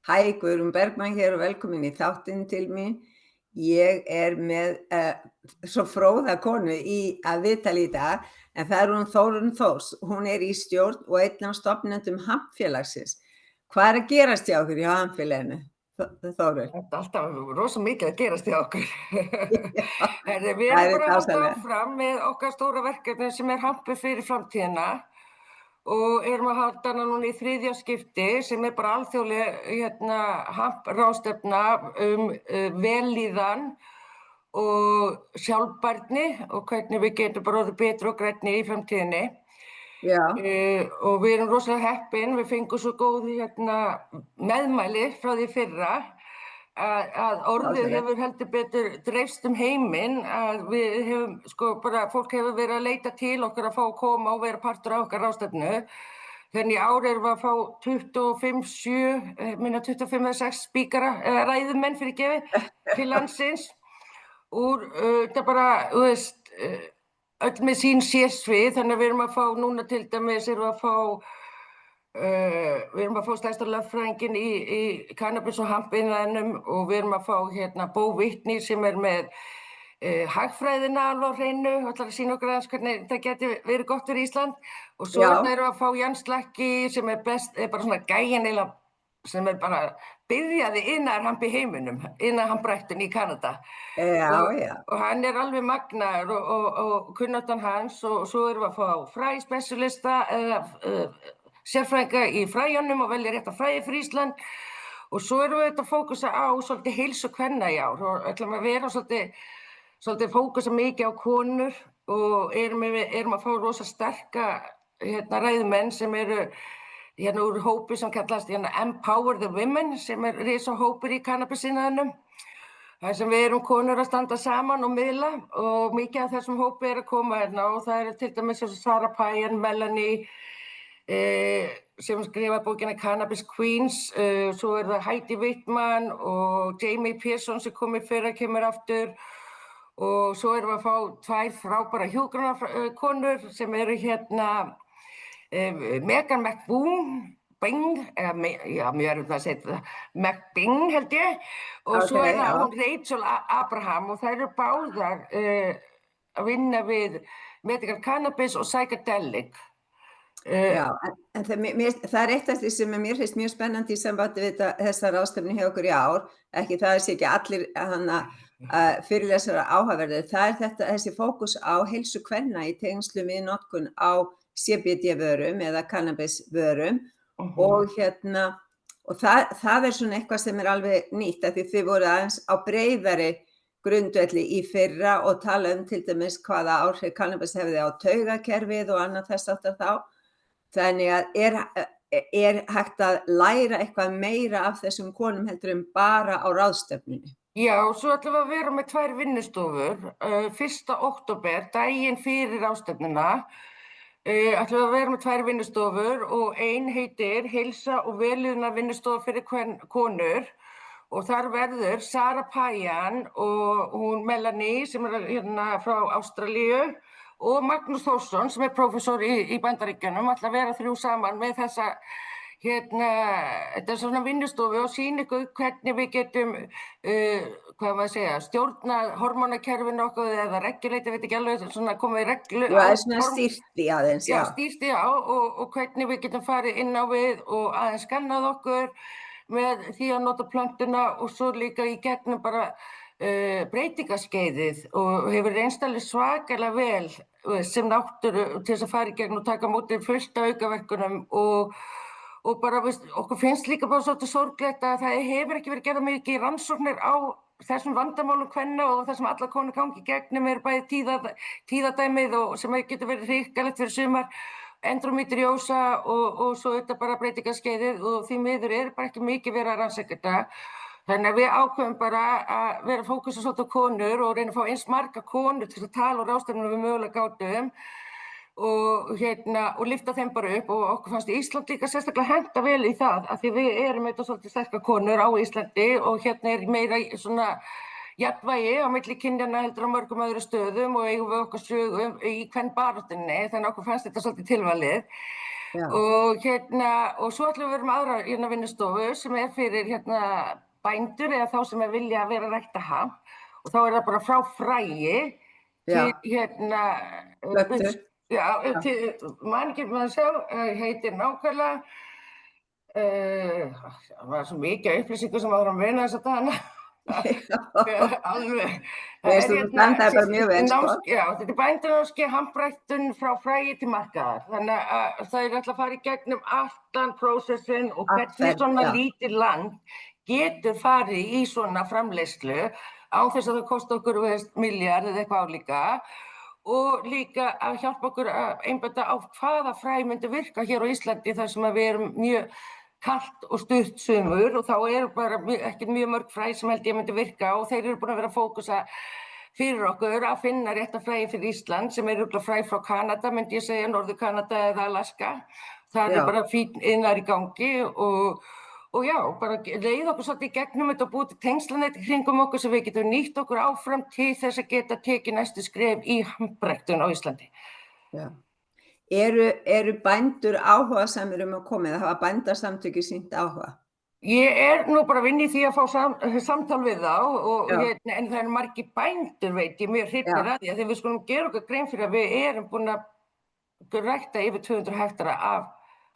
Hæ, Guðrún Bergmann hér og velkomin í þáttinn til mín. Ég með svo fróða konu að viðtali í dag, en það hún Þórunn Þórs. Hún í stjórn og einn af stofnendum Hampfélagsins. Hvað að gerast hjá okkur hjá Hampfélaginu, Þórunn? Þetta er alltaf rosa mikið að gerast hjá okkur. Við Það erum bara að halda dásamlegt. áfram með okkar stóra verkefni sem Hampur fyrir framtíðina og erum að halda hana núna í 3. skipti sem bara alþjóðleg Hamp-ráðstefna vellíðan og sjálfbærni og hvernig við getum bara orðið betri og grænni í framtíðinni. Já. Og við erum rosalega heppin, við fengum svo góð meðmæli frá því fyrra að orðið hefur heldur betur dreifst heiminn, að við hefum, fólk hefur verið að leita til okkar að fá að koma og vera partur af okkar ráðstefnu. Þannig í ár erum við að fá 25-6 spíkara, ræðumenn til landsins úr, þetta bara, öll með sín sérsvið, þannig að við erum að fá núna til dæmis við erum að fá stærsta lögfræðinginn í kannabis og hampiðnaðinum og við erum að fá Bo Whitney sem með hagfræðina alveg á hreinu og ætlar að sýna okkur aðeins hvernig það geti verið gott fyrir Ísland og svo erum við að fá Jan Slakki sem bara svona gæinn sem bara byrjaði iðnaðarhamp í heiminum, iðnaðarhampræktun í Kanada. Og hann alveg magnaður og kunnáttan hans og svo erum við að fá fræspecialista eða sérfræðinga í fræjunum og velja rétta fræði fyrir Ísland og svo erum við að fókusa á svolítið heilsu kvenna í ár og ætlum að vera svolítið fókusa mikið á konur og erum að fá rosa sterka ræðumenn sem úr hópi sem kallast Empower the Women sem risa hópur í kannabisiðnaðinum. Það sem við erum konur að standa saman og miðla og mikið af þessum hópi að koma og það til dæmis Sarah Payen, Melanie sem skrifaði bókina Cannabis Queens, svo það Heidi Wittmann og Jamie Pearson sem kemur aftur og svo erum við að fá 2 frábæra hjúkrunarkonur sem Megan McBing, mjög að segja þetta, McBing held ég, og svo það hún Rachel Abraham og þær eru báðar að vinna við medical cannabis og psychedelic. Já, en það eitt af því sem mér finnst mjög spennandi í sambandi við þessa ráðstefnu hjá okkur í ár, ekki það sé ekki allir fyrirlesarar áhugaverðir, það þessi fókus á heilsu kvenna í tengslum við notkun á CBD-vörum eða cannabis-vörum og það svona eitthvað sem alveg nýtt af því þið voru aðeins á breiðari grundvelli í fyrra og tala til dæmis hvaða áhrif cannabis hefði á taugakerfið og annað þess aftar þá. Þannig að hægt að læra eitthvað meira af þessum konum heldur en bara á ráðstefnunni? Já, svo ætlum við að vera með 2 vinnustofur. 1. október, daginn fyrir ráðstefnuna, ætlum við að vera með 2 vinnustofur og ein heitir Heilsa og vellíðunar vinnustofa fyrir konur og þar verður Sarah Payen og hún Melanie sem frá Ástralíu og Magnús Þórsson sem prófessor í Bandaríkjunum ætla að vera 3 saman með þessa þetta svona vinnustofu og sýna ykkur hvernig við getum stjórnað hormónakerfinu okkur eða regulate, ég veit ekki alveg svona komið í reglu. Já, svona stýrt í aðeins, já. Já, stýrt í og hvernig við getum farið inn á við og aðeins skannað okkur með því að nota plöntuna og svo líka í gegnum bara breytingaskeiðið og hefur reynst alveg svakalega vel sem náttúru til þess að fara í gegn og taka á móti fullt af aukaverkunum og bara okkur finnst líka bara svolítið sorglegt að það hefur ekki verið gerðar mikið rannsóknir á þessum vandamálum kvenna og þessum allar konur gangi í gegnum bæði tíðadæmið og sem getur verið hrikalegt fyrir sumar endómetríósa og svo þetta bara breytingaskeiðið og því miður bara ekki mikið verið að rannsaka þetta. Þannig að við ákveðum bara að vera fókusa svolítið á konur og reyna að fá eins marga konur til að tala á ráðstefnunum við mögulega gátum og lyfta þeim bara upp og okkur fannst Ísland líka sérstaklega henta vel í það af því við erum þetta svolítið sterkar konur á Íslandi og meira svona jafnvægi á milli kynjanna heldur á mörgum öðrum stöðum og eigum við okkar sögu í kvenbaráttunni þannig að okkur fannst þetta svolítið tilvalið. Já, Og svo ætlum við að vera með aðra vinnustofu sem fyrir bændur eða þá sem vilja vera að rækta hamp. Og þá það bara frá fræi til já, uns, plöntur. Já, man ekki með að sjá, heitir nákvæmlega, það var svo mikið upplýsingu sem maður að muna þess að dana. Alveg. veist þú blandaði bara mjög vel, sko. Já, þetta bændanámskeið hampræktun frá fræi til markaðar. Þannig að þau ætla að fara í gegnum allan prósessinn og hvernig svona lítið land getur farið í svona framleiðslu án þess að það kosti okkur milljarð eða eitthvað álíka. Og líka að hjálpa okkur að einbeita á hvaða fræ myndi virka hér á Íslandi þar sem við erum mjög kalt og stutt sumur og þá bara ekki mjög mörg fræ sem held ég myndi virka og þeir eru búin að vera að fókusa fyrir okkur að finna rétta fræi fyrir Ísland sem fræ frá Kanada, myndi ég segja, Norður Kanada eða Alaska. Það bara fín iðnaður í gangi og já, bara leið okkur svolítið í gegnum þetta og búið til tengslanet kringum okkur sem við getum nýtt okkur áfram til þess að geta tekið næstu skref í hampræktun á Íslandi. Já. Eru bændur áhugasamir að koma eða hafa bændasamtökin sýnt áhuga? Ég nú bara að vinna í því að fá samtal við þá en það margir bændur veit ég mjög hrifnir að því að við skulum gera okkur grein fyrir að við erum búin að rækta yfir 200 hektara af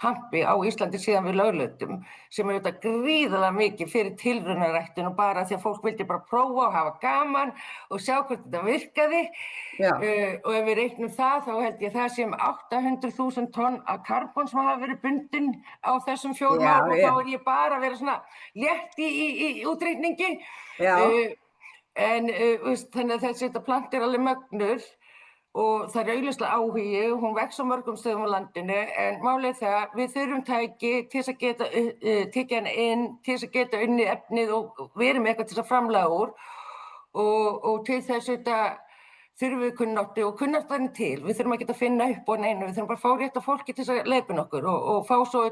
hampi á Íslandi síðan við lögleiddum sem þetta gríðarlega mikið fyrir tilraunaræktun og bara því að fólk vildi bara prófa og hafa gaman og sjá hvort þetta virkaði. Og ef við reiknum það þá held ég það sé 800.000 tonn af karbon sem hafa verið bundin á þessum 4 árum og þá ég bara að vera svona létt í útreikningi. En þannig að þetta plant alveg mögnur. Og það augljóslega áhugi, hún vex á mörgum stöðum á landinu en málið það við þurfum tæki til þess að geta tekið hana inn, til þess að geta unnið efnið og verið með eitthvað til þess að framleiða úr og til þess þurfum við kunnáttu og kunnáttan til. Við þurfum ekki að finna upp á neinu, við þurfum bara að fá rétta fólki til þess að leiðbeina okkur og fá svo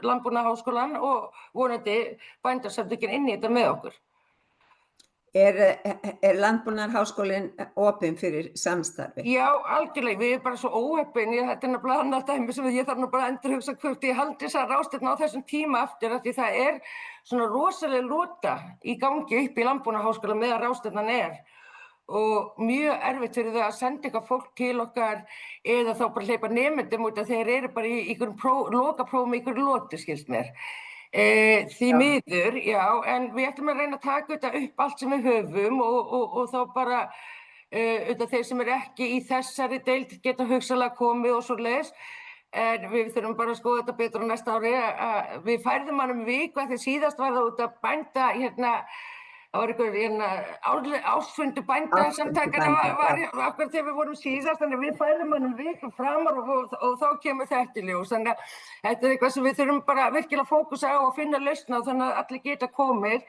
Landbúnaðarháskólann og vonandi Bændasamtökin inn í þetta með okkur. Landbúnaðarháskólinn opinn fyrir samstarfi? Já, algjörlega. Við erum bara svo óheppin. Þetta nefnilega annað dæmi sem ég þarf nú bara að endurhugsa hvort ég haldi þessa ráðstefnu á þessum tíma aftur af því það svona rosaleg lota í gangi upp í Landbúnaðarháskóla meðan ráðstefnan og mjög erfitt fyrir það að senda eitthvað fólk til okkar eða þá bara hleypa nemendum út að þeir eru bara í einhverjum lokaprófum í einhverju lotu, skilst mér. Því miður, já, en við ætlum að reyna að taka þetta upp allt sem við höfum og þá bara þeir sem ekki í þessari deild geta hugsanlega komið og svoleiðis en við þurfum bara að skoða þetta betur á næsta ári við færðum hann viku því síðast var það út að bænda það var einhver ársfundur bændasamtakanna var akkurat þegar við vorum síðast þannig að við færðum hann viku framar og þá kemur þetta í ljós þannig að þetta eitthvað sem við þurfum bara virkilega að fókusa á að finna lausn á þannig að allir geta komið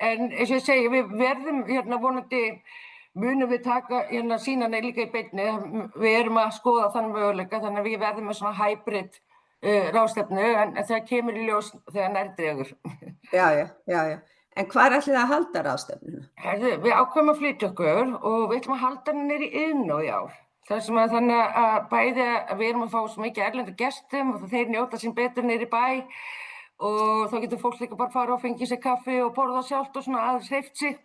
en eins og ég segi við verðum vonandi munum við taka sýnana líka í beinni við erum að skoða þann möguleika þannig að við verðum með svona hybrid ráðstefnu en það kemur í ljós þegar nær dregur. Já. En hvar ætlið þið að halda ráðstefnuna? Við ákveðum að flytja okkur og við ætlum að halda hana niður í Iðnó í ár. Það sem þannig að bæði að við erum að fá svo mikið erlendu gestum og þeir njóta sín betur niður í bæ og þá getur fólk líka bara fara og fengið sér kaffi og borða sjálft og svona aðeins hreyft sig.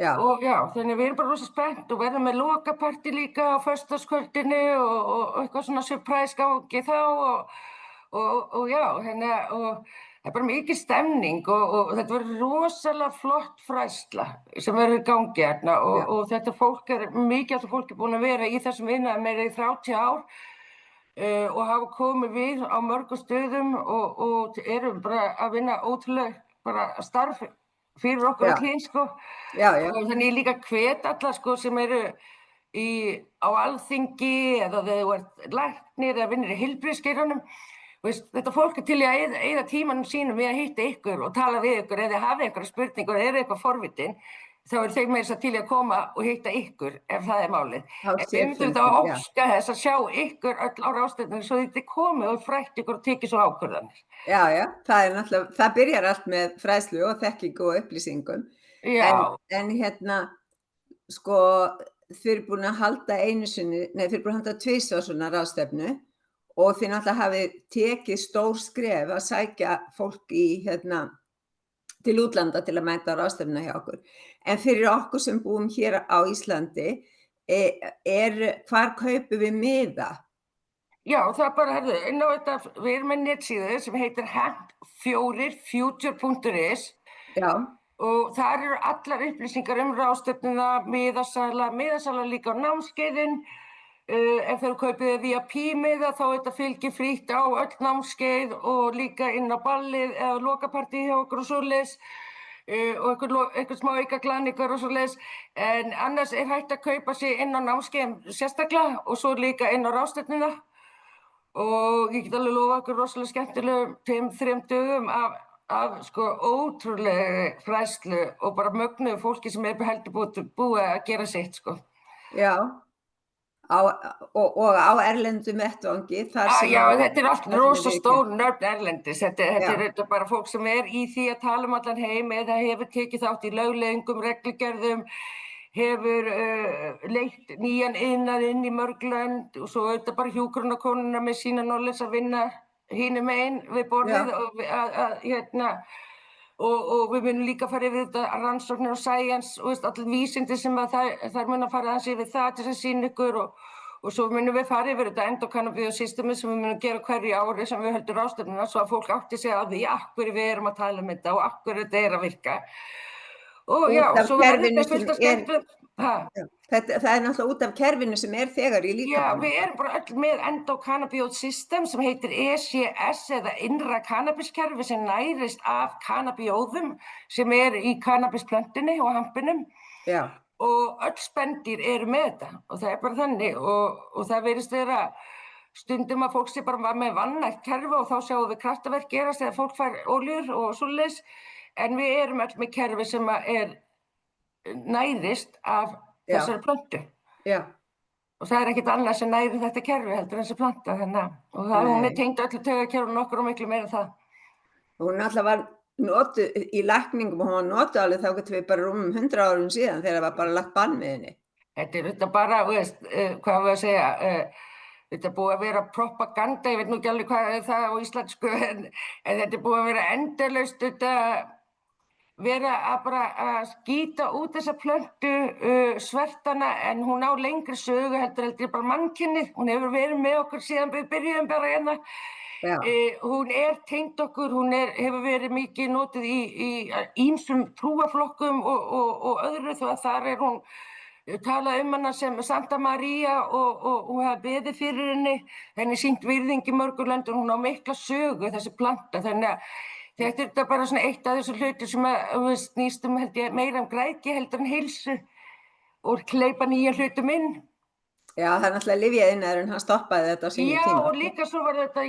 Og þannig að við erum bara rosa spennt og verðum með lokapartí líka á föstudagskvöldinu og eitthvað svona surprise gangi þá og það bara mikil stemning og þetta verður rosalega flott fræðsla sem verður í gangi hérna og þetta fólk mikið af þetta fólk búin að vera í þessum iðnaði meira í 30 ár og hafa komið við á mörgum stöðum og erum bara að vinna ótrúlega bara starf fyrir okkur allir og þannig ég líka hvet allar sem eru á alþingi eða þegar þú ert læknir eða vinnur í heilbrigðisgeiranum þetta fólk til að eyða tímanum sínum við að hitta ykkur og tala við ykkur eða hafa einhverja spurningur eða eitthvað forvitin þá þeir meira til að koma og hitta ykkur ef það málið. Við myndum þetta að óska þess að sjá ykkur öll á ráðstefnunni svo þetta komið og frætt ykkur og tekið svo ákvörðanir. Já, það byrjar allt með fræðslu og þekkingu og upplýsingum. En þið eru búin að halda tvisvar svona ráðstefnu og þið náttúrulega hafið tekið stór skref að sækja fólk til útlanda til að mæta á ráðstefnuna hjá okkur. En fyrir okkur sem búum hér á Íslandi, hvar kaupum við miða? Já, það bara, inn á þetta, við erum með netsíðu sem heitir hemp4future.is. Já. Og þar eru allar upplýsingar ráðstefnuna, miðasala líka á námskeiðin. Ef þeir kaupið VIP-miða þá þetta fylgir frítt á öll námskeið og líka inn á ballið eða lokapartí hjá okkur og svoleiðis. Og eitthvað smá aukaglaningar og svoleiðis. En annars hægt að kaupa sig inn á námskeiðin sérstaklega og svo líka inn á ráðstefnuna. Og ég get alveg lofa okkur rosalega skemmtilegum 2-3 dögum af sko ótrúlega fræðslu og bara mögnuðu fólki sem heldur búið að gera sitt, sko. Já, og á erlendum vettvangi. Já, þetta allt rosa stór nöfn erlendis. Þetta bara fólk sem í því að tala allan heim eða hefur tekið þátt í lögleiðingum, reglugerðum, hefur leitt nýjan iðnað inn í mörg lönd og svo auðvitað bara hjúkrunarkonuna með sína knowledge að vinna hinum megin við borðið og við munum líka fara yfir þetta rannsóknir og science og allir vísindi sem að þær munu að fara aðeins yfir það til að sýna ykkur og svo munum við fara yfir þetta endokannabinoid-systemi sem við munum gera hverju ári sem við höldum ráðstefnuna svo að fólk átti sig á því af hverju við erum að tala þetta og af hverju þetta að virka. Og já, svo verður þetta fullt af skemmtum. Það náttúrulega út af kerfinu sem þegar í líkamanum. Já, við erum bara öll með endokannabinoid system sem heitir ECS eða innra kannabiskerfi sem nærist af kannabíóðum sem í kannabisplöntunni og hampinum. Já. Og öll spendýr eru með þetta og það bara þannig og það virðist vera stundum að fólk sé bara með vannært kerfi og þá sjáum við kraftaverk gerast eða fólk fær oljur og svoleiðis. En við erum öll með kerfi sem nærist af þessari plöntu. Já. Og það ekkert annað sem nærir þetta kerfi heldur en þessi planta. Og hún tengd öllu taugakerfinu okkur og miklu meira en það. Hún alltaf var notuð í lækningum og hún var notuð alveg þá getum við bara rúmum 100 árum síðan þegar það var bara lagt bann með henni. Þetta bara, hvað við að segja, þetta búið að vera propaganda, ég veit nú ekki alveg hvað það á íslensku, en þetta búið að vera endalaust vera að bara skýta út þessa plöntu svertana en hún á lengri sögu heldur bara mannkynið. Hún hefur verið með okkur síðan við byrjuðum bara hérna. Hún tengd okkur, hún hefur verið mikið notuð í ýmsum trúarflokkum og öðru þó að þar hún talað hana sem Santa María og hún hafi beðið fyrir henni sýnt virðingi í mörgum löndum, hún á mikla sögu þessi planta þannig að þetta bara svona eitt af þessu hluti sem snýst held ég meira græðgi heldur en heilsu og hleypa nýja hlutum inn. Já, það náttúrulega lyfjaiðnaðurinn, hann stoppaði þetta á sínum tíma. Já, og líka svo var þetta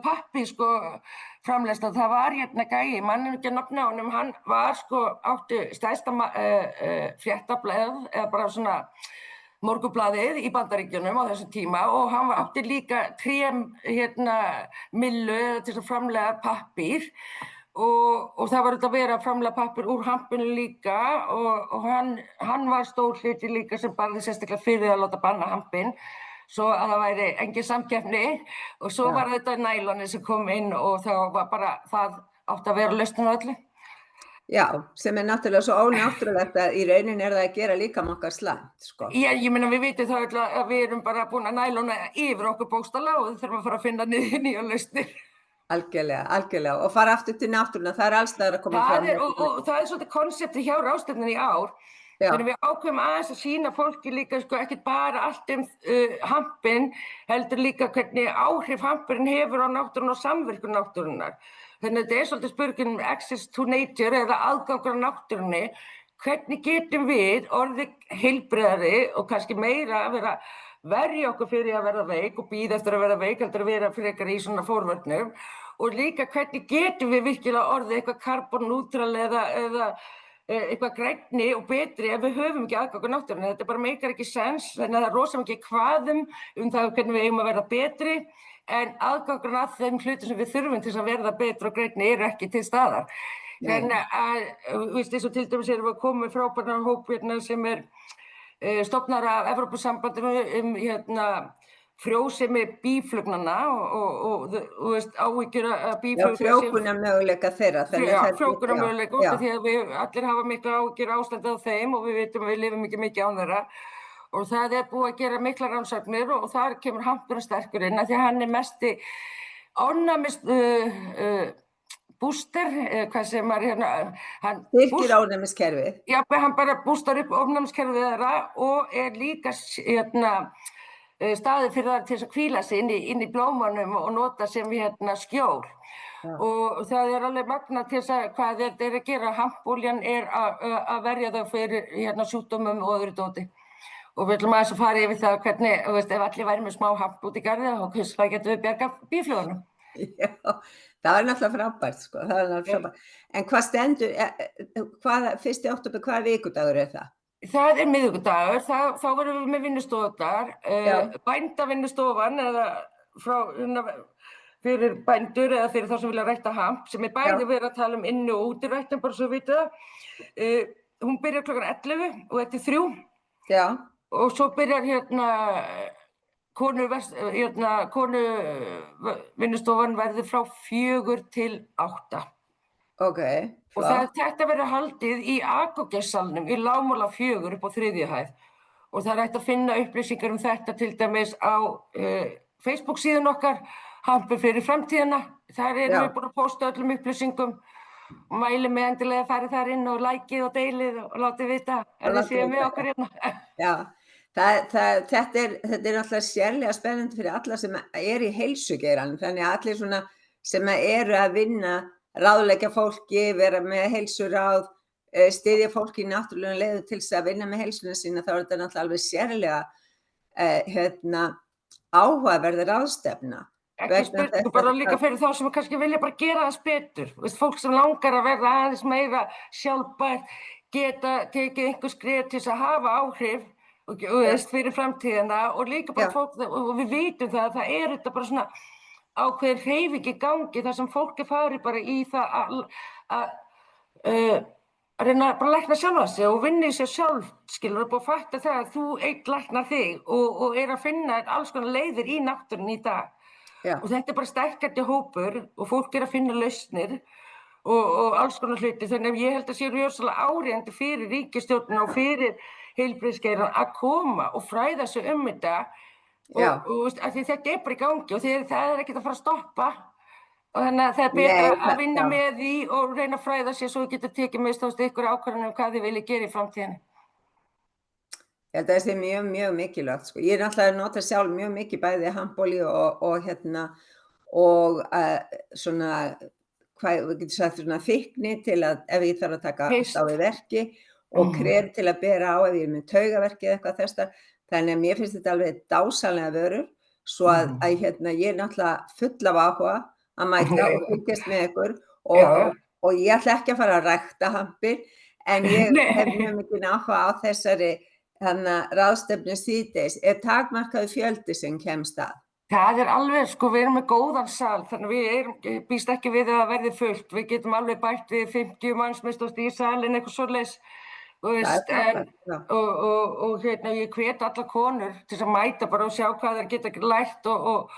pappi framleiðsla, það var gæi, mann ekki að nafna honum, hann var átti stærsta fréttablaðið eða bara svona Morgunblaðið í Bandaríkjunum á þessum tíma og hann átti líka millu til að framleiða pappír og það var þetta að vera að framleiða pappír úr hampinu líka og hann var stór hluti líka sem barði sérstaklega fyrir að láta banna hampinn svo að það væri engin samkeppni og svo var þetta nælonið sem kom inn og þá var bara það átti að vera lausnin á öllu. Já, sem náttúrulega svo ónáttúrulegt að í rauninni það að gera líkama okkar slæmt, sko. Já, ég meina við vitum þá að við erum bara búin að nælona yfir okkur bókstaflega og við þurfum að fara að finna nýja lausnir. Algjörlega, og fara aftur til náttúruna, það alls staðar að koma fram. Og það svolítið konseptið hjá ráðstefnunni í ár, þannig við ákveðum aðeins að sýna fólki líka, ekkert bara allt hampinn, heldur líka hvernig áhrif hampurinn hefur á náttúruna og samvirkun náttúrunar. Þannig að þetta svolítið spurningin access to nature eða aðgangur á náttúrunni. Hvernig getum við orðið heilbrigðari og kannski meira að vera verja okkur fyrir að verða veik og bíða eftir að verða veik heldur að vera frekar í svona forvörnum og líka hvernig getum við virkilega orðið eitthvað karbonneutral eða eitthvað grænni og betri ef við höfum ekki aðgang á náttúrunni. Þetta bara meikar ekki sens, þannig að það rosa mikið kvaðum það hvernig við eigum að verða betri en aðgangurinn að þeim hlutum sem við þurfum til að verða betri og grænni eru ekki til staðar. Þannig að, eins og til dæmis erum við komið frábæran hóp sem stofnar af Evrópusambandinu frjósemi býflugnanna og þú veist, áhyggjur að Já, býflugur frjókunarmöguleika þeirra. frjókunarmöguleika út af því að við allir hafa mikla áhyggjur ástandið á þeim og við vitum að við lifum ekki mikið án þeirra. Og það búið að gera miklar rannsóknir og þar kemur hampurinn sterkur inn af því að hann mesti ofnæmis búster, hvað sem hérna, hann Styrkir ónæmiskerfið. Já, hann bara bústar upp ofnæmiskerfið þeirra og líka staðið fyrir það til þess að hvíla sig inn í blómunum og nota sem skjól. Ja. Og það alveg magnað til þess að hvað þetta að gera. Hampolían að verja þau fyrir sjúkdómum og öðru dóti. Og við ætlum aðeins að fara yfir það hvernig, þú veist, ef allir væri með smá hamp út í garði, þá getum við bjargað býflugunum. Já, það náttúrulega frábært, sko, það náttúrulega frábært. En hvað stendur, 1. október, hvaða vikudagur það? Það miðvikudagur, þá verðum við með vinnustofudagar, bændavinnustofan eða fyrir bændur eða fyrir þá sem vilja rækta hamp, sem bæði verið að tala inni og útiræktum, bara svo vitið það. Hún byrjar klukkan 11 og þetta 3. Já. Og svo byrjar vinnustofan verður frá 4 til 8. Ok. Og þetta verður haldið í Akogessalnum í Lágmúla 4 upp á 3. hæð. Og það hægt að finna upplýsingar þetta til dæmis á Facebook síðan okkar, Hampur fyrir framtíðina. Þar erum við búin að posta öllum upplýsingum og mælum með endilega að fara þar inn og lækið og deilið og látið vita ef þið séu með okkur hérna. Já, þetta er náttúrulega sérlega spennandi fyrir alla sem í heilsugeiranum, þannig að allir svona sem eru að vinna, ráðleggja fólki, vera með heilsuráð, styðja fólki í náttúrulegum leiðum til þess að vinna með heilsuna sína, þá þetta náttúrulega alveg sérlega áhugaverð ráðstefna. Ekki spurning, bara líka fyrir þá sem kannski vilja bara gera þess betur. Fólk sem langar að verða aðeins meira sjálfbært, geta tekið einhver skref til þess að hafa áhrif fyrir framtíðina og líka bara fólk, og við vitum það að það þetta bara svona ákveðin hreyfing í gangi þar sem fólk farið bara í það að reyna bara að lækna sjálfa sig og vinna í sér sjálf, skilur, og bara fatta það að þú einn læknar þig og að finna alls konar leiðir í náttúrunni í dag. Og þetta bara stækkandi hópur og fólk að finna lausnir og alls konar hluti. Þannig að ég held að sé rosalega áríðandi fyrir ríkisstjórnina og fyrir heilbrigðisgeirann að koma og fræða sig þetta. Og því þetta bara í gangi og það ekkert að fara að stoppa. Og þannig að það betra að vinna með því og reyna að fræða sig svo við getum tekið með ykkur ákvarðanir hvað þið viljið gera í framtíðinni. Ég held að það sé mjög mikilvægt, sko. Ég náttúrulega nota sjálf mjög mikið bæði hampolíu og svona, hvað við getum sagt, svona fikni til að ef ég þarf að taka á við verki og krem til að bera á ef ég með taugaverki eða eitthvað þess. Þannig að mér finnst þetta alveg dásamlega vörur, svo að ég náttúrulega full af áhuga að mæta og fylgjast með ykkur og ég ætla ekki að fara að rækta hampir, en ég hef mjög mikið áhuga á þessari ráðstefnu síðdegis. Takmarkaður fjöldi sem kemst að? Það alveg, sko, við með góðan sal, þannig við býst ekki við að það verði fullt. Við getum alveg bætt við 50 manns minnst í salin, eitthvað svoleiðis. Og ég hvet allar konur til að mæta bara og sjá hvað þær geta lært og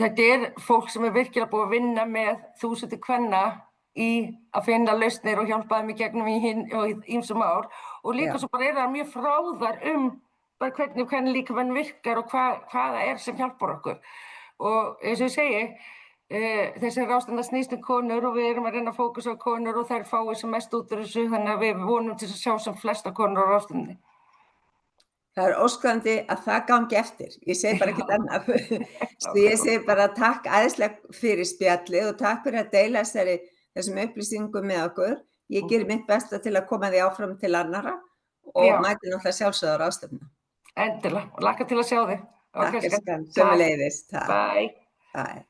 þetta fólk sem virkilega búið að vinna með þúsundir kvenna í að finna lausnir og hjálpa þeim í gegnum í ýmsum ár og líka svo bara það mjög fráðar bara hvernig líkaminn virkar og hvað það sem hjálpar okkur. Og eins og ég segi, þessi ráðstefna snýst konur og við erum að reyna að fókusa á konur og þær fái sem mest út úr þessu, þannig að við vonum til að sjá sem flesta konur á ráðstefnunni. Það óskandi að það gangi eftir. Ég segi bara ekkert annað. Ég segi bara takk æðislega fyrir spjallið og takk fyrir að deila þessum upplýsingum með okkur. Ég gerir mitt besta til að koma því áfram til annarra og mæti náttúrulega sjálfsögðu á ráðstefnuna. Endilega, og lakka til að sjá þig. Takk, sömuleiðis. Bye. Bye.